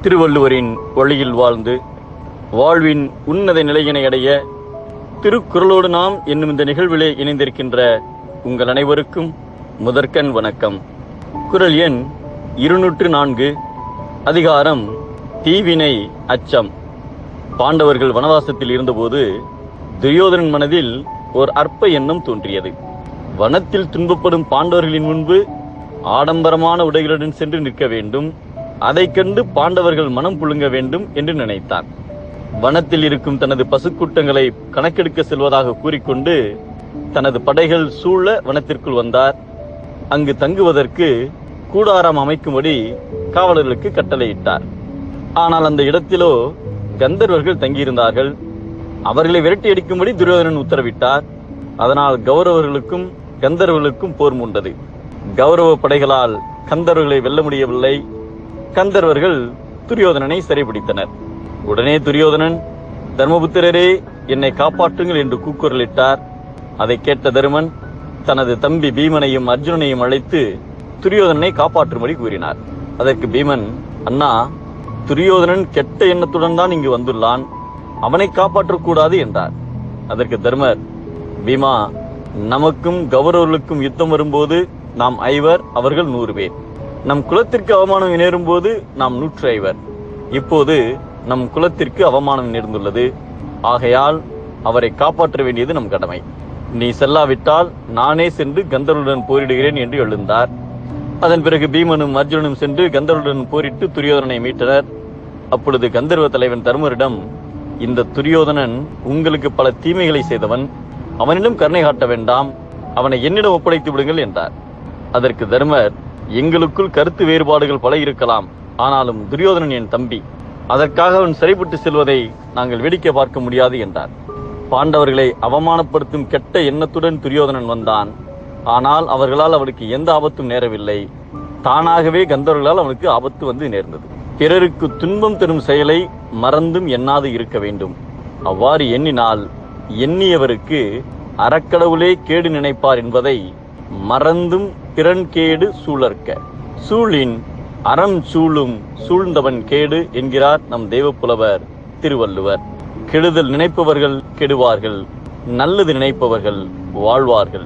திருவள்ளுவரின் வழியில் வாழ்ந்து வாழ்வின் உன்னத நிலையினை அடைய திருக்குறளோடு நாம் என்னும் இந்த நிகழ்விலே இணைந்திருக்கின்ற உங்கள் அனைவருக்கும் முதற்கண் வணக்கம். குறள் எண் 204, அதிகாரம் தீவினை அச்சம். பாண்டவர்கள் வனவாசத்தில் இருந்தபோது துரியோதனன் மனதில் ஓர் அற்ப எண்ணம் தோன்றியது. வனத்தில் துன்பப்படும் பாண்டவர்களின் முன்பு ஆடம்பரமான உடைகளுடன் சென்று நிற்க வேண்டும், அதைக் கண்டு பாண்டவர்கள் மனம் புழுங்க வேண்டும் என்று நினைத்தார். வனத்தில் இருக்கும் தனது பசுக்கூட்டங்களை கணக்கெடுக்க செல்வதாக கூறிக்கொண்டு தனது படைகள் சூழ வனத்திற்குள் வந்தார். அங்கு தங்குவதற்கு கூடாரம் அமைக்கும்படி காவலர்களுக்கு கட்டளையிட்டார். ஆனால் அந்த இடத்திலோ கந்தர்வர்கள் தங்கியிருந்தார்கள். அவர்களை விரட்டி அடிக்கும்படி துரியோதனன் உத்தரவிட்டார். அதனால் கௌரவர்களுக்கும் கந்தர்வர்களுக்கும் போர் மூண்டது. கௌரவ படைகளால் கந்தர்வர்களை வெல்ல முடியவில்லை. கந்தர்வர்கள் துரியோதனனை சிறைபிடித்தனர். உடனே துரியோதனன், தர்மபுத்திரரே, என்னை காப்பாற்றுங்கள் என்று கூக்குரலிட்டார். அதை கேட்ட தருமன் தனது தம்பி பீமனையும் அர்ஜுனனையும் அழைத்து துரியோதனனை காப்பாற்றும்படி கூறினார். அதற்கு பீமன், அண்ணா, துரியோதனன் கெட்ட எண்ணத்துடன் தான் இங்கு வந்துள்ளான், அவனை காப்பாற்றக்கூடாது என்றார். அதற்கு தர்மர், பீமா, நமக்கும் கௌரவர்களுக்கும் யுத்தம் வரும்போது நாம் 5, அவர்கள் 100 பேர். நம் குலத்திற்கு அவமானம் நேரும் போது நாம் 105. இப்போது நம் குலத்திற்கு அவமானம் நேர்ந்துள்ளது. ஆகையால் அவரை காப்பாற்ற வேண்டியது நம் கடமை. நீ செல்லாவிட்டால் நானே சென்று கந்தர்வனுடன் போரிடுகிறேன் என்று எழுந்தார். அதன் பிறகு பீமனும் அர்ஜுனனும் சென்று கந்தர்வனுடன் போரிட்டு துரியோதனனை மீட்டனர். அப்பொழுது கந்தர்வ தலைவன் தர்மரிடம், இந்த துரியோதனன் உங்களுக்கு பல தீமைகளை செய்தவன், அவனிடம் கருணை காட்ட வேண்டாம், அவனை என்னிடம் ஒப்படைத்து விடுங்கள் என்றார். அதற்கு தர்மர், எங்களுக்குள் கருத்து வேறுபாடுகள் பல இருக்கலாம், ஆனாலும் துரியோதனன் என் தம்பி, அதற்காக அவன் சிறைப்பட்டு செல்வதை நாங்கள் வேடிக்கை பார்க்க முடியாது என்றார். பாண்டவர்களை அவமானப்படுத்தும் கெட்ட எண்ணத்துடன் துரியோதனன் வந்தான். ஆனால் அவர்களால் அவனுக்கு எந்த ஆபத்தும் நேரவில்லை. தானாகவே கந்தர்வர்களால் அவனுக்கு ஆபத்து வந்து நேர்ந்தது. பிறருக்கு துன்பம் தரும் செயலை மறந்தும் எண்ணாது இருக்க வேண்டும். அவ்வாறு எண்ணினால் எண்ணியவருக்கு அறக்கடவுளே கேடு நினைப்பார் என்பதை மறந்தும் பிறன் கேடு சூழற்க. சூழின் அறம் சூழும் சூழ்ந்தவன் கேடு என்கிறார் நம் தெய்வப்புலவர் திருவள்ளுவர். கெடுதல் நினைப்பவர்கள் கெடுவார்கள், நல்லது நினைப்பவர்கள் வாழ்வார்கள்.